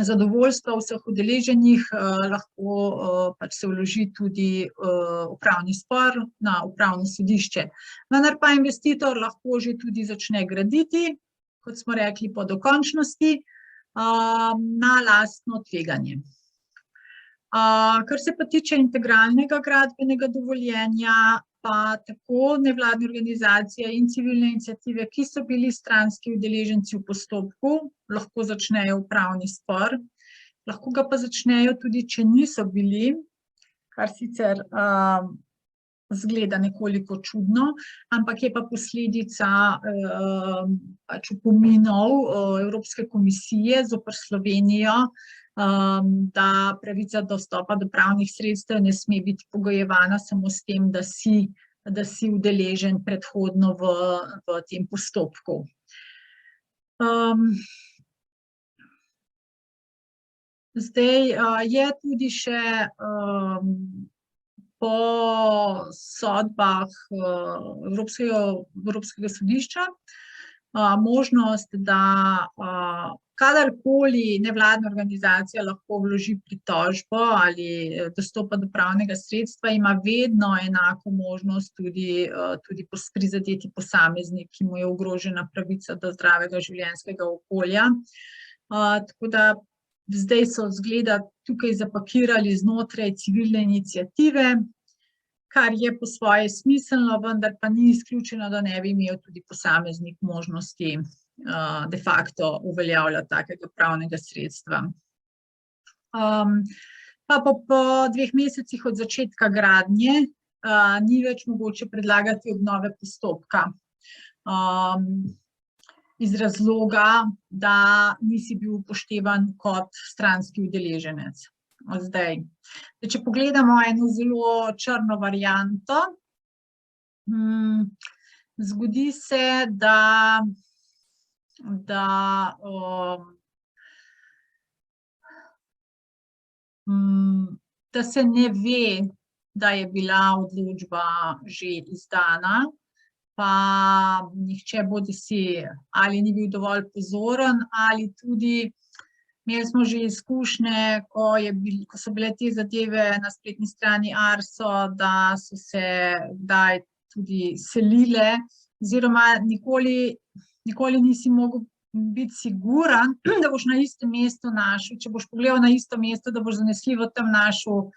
zadovoljstva vseh udeleženih, lahko pač se vloži tudi upravni spor na upravno sodišče. Vendar pa investitor lahko že tudi začne graditi, kot smo rekli, po dokončnosti, na lastno tveganje. Kar se pa tiče integralnega gradbenega dovoljenja, pa tako nevladne organizacije in civilne iniciative, ki so bili stranski udeleženci v postopku, lahko začnejo upravni spor, lahko ga pa začnejo tudi, če niso bili, kar sicer zgleda nekoliko čudno, ampak je pa posledica pač opominov Evropske komisije zoper Slovenijo, da pravica dostopa do pravnih sredstev ne sme biti pogojevana samo s tem, da si udeležen predhodno v tem postopku. Zdaj je tudi še po sodbah Evropskega sodišča možnost, da kadarkoli nevladna organizacija lahko vloži pritožbo ali dostopa do pravnega sredstva, ima vedno enako možnost tudi prizadeti posameznik, ki mu je ogrožena pravica do zdravega življenjskega okolja. Tako da zdaj so zgleda tukaj zapakirali znotraj civilne iniciative, kar je po svoje smiselno, vendar pa ni izključeno, da ne bi imel tudi posameznik možnosti de facto uveljavljati takega pravnega sredstva. Pa po 2 mesecih od začetka gradnje ni več mogoče predlagati obnove postopka. Iz razloga, da nisi bil upoštevan kot stranski udeleženec. Zdaj, če pogledamo eno zelo črno varianto, zgodi se, da se ne ve, da je bila odločba že izdana, pa nihče bodisi ali ni bil dovolj pozoren, ali tudi imeli smo že izkušnje, ko so bile te zadeve na spletni strani ARSO, da so se kdaj tudi selile, oziroma nikoli nisi mogel biti siguren, da boš na istem mestu našel, če boš pogledal na isto mesto, da boš zanesljivo tam našel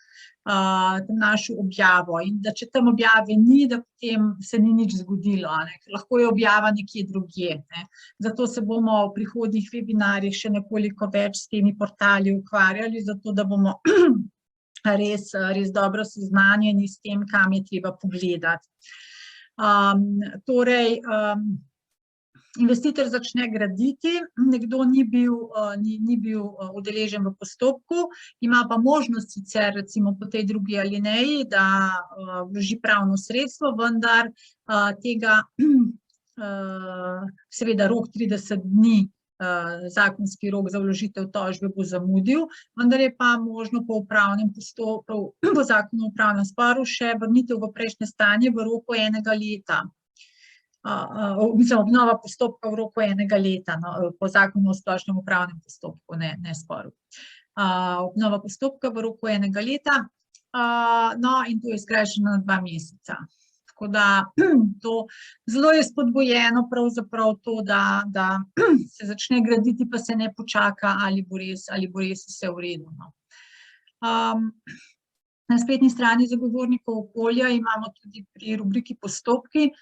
objavo, in da če tam objave ni, da potem se ni nič zgodilo, ker lahko je objava nekje drugje. Zato se bomo v prihodnjih webinarjih še nekoliko več s temi portali ukvarjali, zato da bomo res dobro seznanjeni s tem, kam je treba pogledati. Torej, investitor začne graditi, nekdo ni bil udeležen v postopku, ima pa možnost sicer recimo po tej drugi alineji, da vloži pravno sredstvo, vendar tega seveda rok 30 dni, zakonski rok za vložitev tožbe bo zamudil, vendar je pa možno po upravnem postopku, po zakonu o upravnem sporu še vrnitev v prejšnje stanje v roku 1 leta. Obnova postopka v roku 1 leta, po zakonu o splošnem upravnem postopku, ne sporu. Obnova postopka v roku 1 leta, in to je skrajšano na 2 meseca. Tako da to zelo je spodbujeno pravzaprav to, da se začne graditi, pa se ne počaka, ali bo res vse v redu. Na spletni strani Zagovornikov okolja imamo tudi pri rubriki Postopki,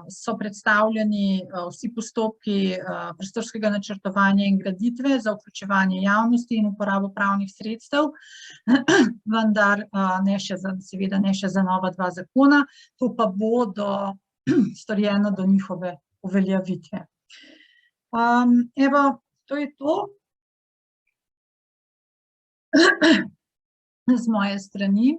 so predstavljeni vsi postopki prostorskega načrtovanja in graditve za vključevanje javnosti in uporabo pravnih sredstev, vendar seveda ne še za nova 2 zakona, to pa bo storjeno do njihove uveljavitve. Evo, to je to. Z moje strani.